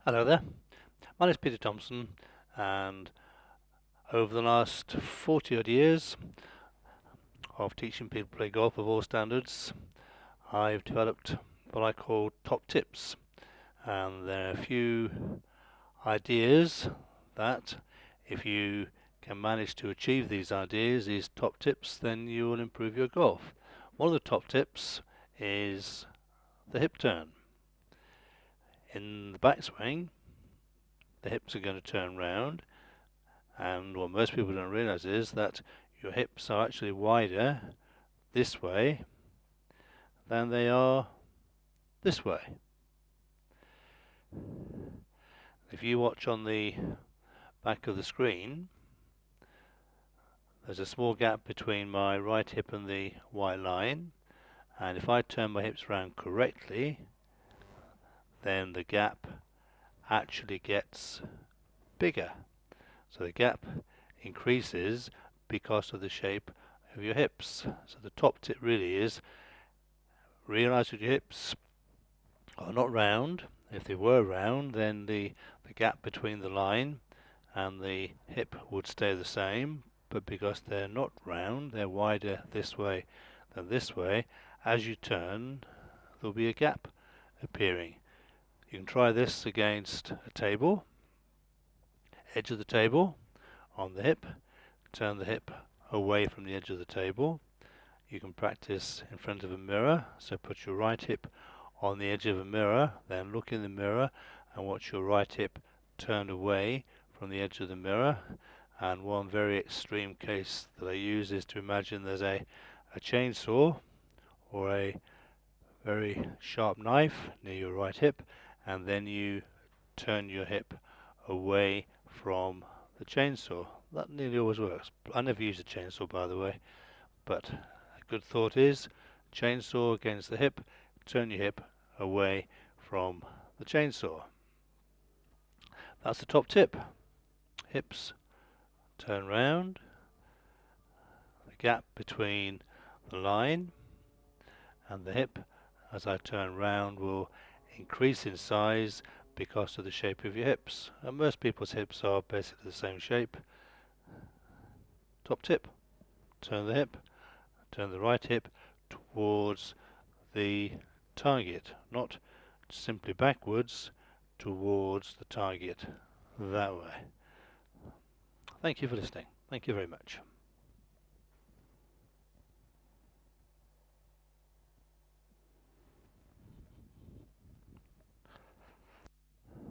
Hello there, my name is Peter Thompson, and over the last 40 odd years of teaching people to play golf of all standards, I've developed what I call top tips, and there are a few ideas that if you can manage to achieve these ideas, these top tips, then you will improve your golf. One of the top tips is the hip turn. In the backswing, the hips are going to turn round, and what most people don't realize is that your hips are actually wider this way than they are this way. If you watch on the back of the screen, there's a small gap between my right hip and the white line, and if I turn my hips round correctly, then the gap actually gets bigger. So the gap increases because of the shape of your hips. So the top tip really is realize that your hips are not round. If they were round, then the gap between the line and the hip would stay the same, but because they're not round, they're wider this way than this way, as you turn there'll be a gap appearing. You can try this against a table, edge of the table on the hip, turn the hip away from the edge of the table. You can practice in front of a mirror, so put your right hip on the edge of a mirror, then look in the mirror and watch your right hip turn away from the edge of the mirror. And one very extreme case that I use is to imagine there's a chainsaw or a very sharp knife near your right hip, and then you turn your hip away from the chainsaw. That nearly always works. I never use a chainsaw, by the way, but a good thought is chainsaw against the hip, turn your hip away from the chainsaw. That's the top tip. Hips turn round, the gap between the line and the hip as I turn round will increase in size because of the shape of your hips, and most people's hips are basically the same shape. Top tip, turn the hip, turn the right hip towards the target, not simply backwards, towards the target, that way. Thank you for listening. Thank you very much.